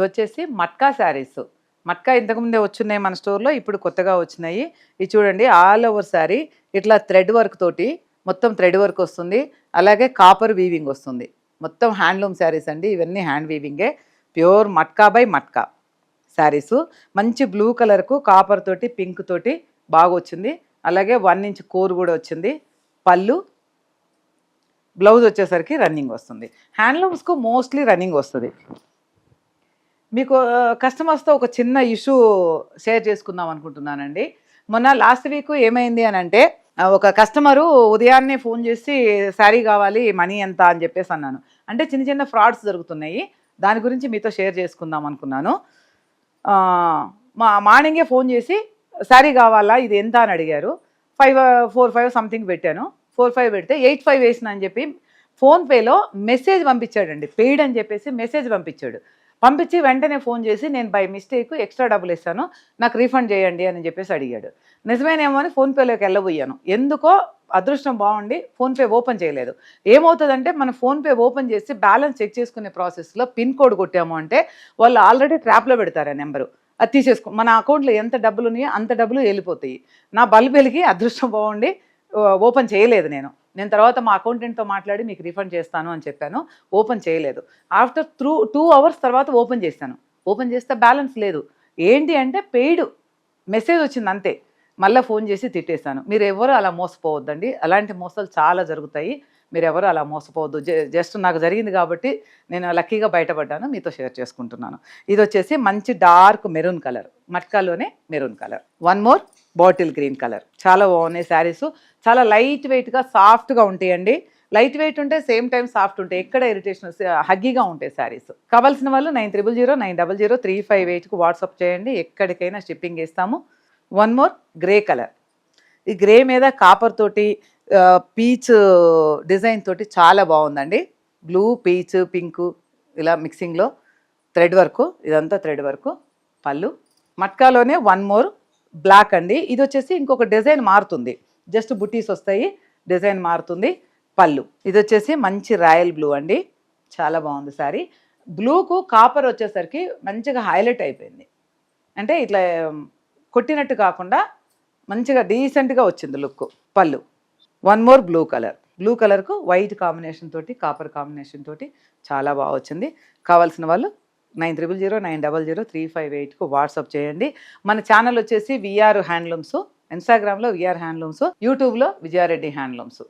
ఇవి వచ్చేసి మట్కా శారీస్. మట్కా ఇంతకుముందే వచ్చున్నాయి మన స్టోర్‌లో. ఇప్పుడు కొత్తగా వచ్చినాయి. ఇది చూడండి ఆల్ ఓవర్ శారీ ఇట్లా థ్రెడ్ వర్క్ తోటి మొత్తం థ్రెడ్ వర్క్ వస్తుంది. అలాగే కాపర్ వీవింగ్ వస్తుంది. మొత్తం హ్యాండ్లూమ్ శారీస్ అండి. ఇవన్నీ హ్యాండ్ వీవింగే. Pure matka by matka sarees. మంచి బ్లూ కలర్‌కు కాపర్ తోటి, పింక్ తోటి బాగొచ్చింది. అలాగే 1 ఇంచ్ కోర్ కూడా వచ్చింది. పళ్ళు, బ్లౌజ్ వచ్చేసరికి రన్నింగ్ వస్తుంది. హ్యాండ్లూమ్స్‌కు మోస్ట్‌లీ రన్నింగ్ వస్తది. మీకు కస్టమర్స్‌తో ఒక చిన్న ఇష్యూ షేర్ చేసుకుందాం అనుకుంటున్నానండి. మొన్న లాస్ట్ వీక్ ఏమైంది అనంటే ఒక కస్టమరు ఉదయాన్నే ఫోన్ చేసి శారీ కావాలి మనీ ఎంత అని చెప్పేసి అన్నాను. అంటే చిన్న చిన్న ఫ్రాడ్స్ జరుగుతున్నాయి. దాని గురించి మీతో షేర్ చేసుకుందాం అనుకున్నాను. మార్నింగే ఫోన్ చేసి శారీ కావాలా ఇది ఎంత అని అడిగారు. 4-5 సంథింగ్ పెట్టాను. 4-5 పెడితే 8-5 వేసిన అని చెప్పి ఫోన్పేలో మెసేజ్ పంపించాడండి. పెయిడ్ అని చెప్పేసి మెసేజ్ పంపించాడు. పంపించి వెంటనే ఫోన్ చేసి నేను బై మిస్టేక్ ఎక్స్ట్రా డబ్బులు ఇస్తాను నాకు రీఫండ్ చేయండి అని చెప్పేసి అడిగాడు. నిజమేనేమో అని ఫోన్పేలోకి వెళ్ళబోయాను. ఎందుకో అదృష్టం బాగుండి ఫోన్పే ఓపెన్ చేయలేదు. ఏమవుతుందంటే మనం ఫోన్పే ఓపెన్ చేసి బ్యాలెన్స్ చెక్ చేసుకునే ప్రాసెస్లో పిన్ కోడ్ కొట్టాము అంటే వాళ్ళు ఆల్రెడీ ట్రాప్లో పెడతారు ఆ నెంబరు. అది తీసేసుకో మన అకౌంట్లో ఎంత డబ్బులు ఉన్నాయో అంత డబ్బులు వెళ్ళిపోతాయి. నా బల్బు వెలిగి అదృష్టం బాగుండి ఓపెన్ చేయలేదు నేను తర్వాత మా అకౌంటెంట్తో మాట్లాడి మీకు రీఫండ్ చేస్తాను అని చెప్పాను. ఓపెన్ చేయలేదు. ఆఫ్టర్ 2 అవర్స్ తర్వాత ఓపెన్ చేశాను. ఓపెన్ చేస్తే బ్యాలెన్స్ లేదు. ఏంటి అంటే పెయిడ్ మెసేజ్ వచ్చింది అంతే. మళ్ళీ ఫోన్ చేసి తిట్టేశాను. మీరు ఎవరు అలా మోసపోవద్దండి. అలాంటి మోసాలు చాలా జరుగుతాయి. మీరు ఎవరు అలా మోసపోవద్దు. జస్ట్ నాకు జరిగింది కాబట్టి నేను లక్కీగా బయటపడ్డాను. మీతో షేర్ చేసుకుంటున్నాను. ఇది వచ్చేసి మంచి డార్క్ మెరూన్ కలర్. మట్కాలోనే maroon colour. One more bottle green colour. చాలా బాగున్నాయి శారీస్. చాలా లైట్ వెయిట్గా సాఫ్ట్గా ఉంటాయండి. లైట్ వెయిట్ ఉంటే సేమ్ టైం సాఫ్ట్ ఉంటాయి. ఎక్కడ ఇరిటేషన్ హగ్గీగా ఉంటాయి శారీస్. కావాల్సిన వాళ్ళు 9009000358కు వాట్సాప్ చేయండి. ఎక్కడికైనా షిప్పింగ్ ఇస్తాము. One more grey colour. ఈ గ్రే మీద కాపర్ తోటి పీచ్ డిజైన్ తోటి చాలా బాగుందండి. బ్లూ, పీచ్, పింకు ఇలా మిక్సింగ్లో థ్రెడ్ వర్క్. ఇదంతా థ్రెడ్ వర్క్. పళ్ళు మట్కాలోనే వన్ మోర్ బ్లాక్ అండి. ఇది వచ్చేసి ఇంకొక డిజైన్ మారుతుంది. జస్ట్ బుటీస్ వస్తాయి. డిజైన్ మారుతుంది. పళ్ళు ఇది వచ్చేసి మంచి రాయల్ బ్లూ అండి. చాలా బాగుంది శారీ. బ్లూకు కాపర్ వచ్చేసరికి మంచిగా హైలైట్ అయిపోయింది. అంటే ఇట్లా కొట్టినట్టు కాకుండా మంచిగా డీసెంట్గా వచ్చింది లుక్. పళ్ళు one more blue colour. Blue కలర్కు వైట్ కాంబినేషన్ తోటి కాపర్ కాంబినేషన్ తోటి చాలా బాగా వచ్చింది. కావాల్సిన వాళ్ళు 9009000358కు వాట్సాప్ చేయండి. మన ఛానల్ వచ్చేసి విఆర్ హ్యాండ్లూమ్స్. ఇన్స్టాగ్రామ్లో విఆర్ హ్యాండ్లూమ్స్, యూట్యూబ్లో విజయారెడ్డి హ్యాండ్లూమ్స్.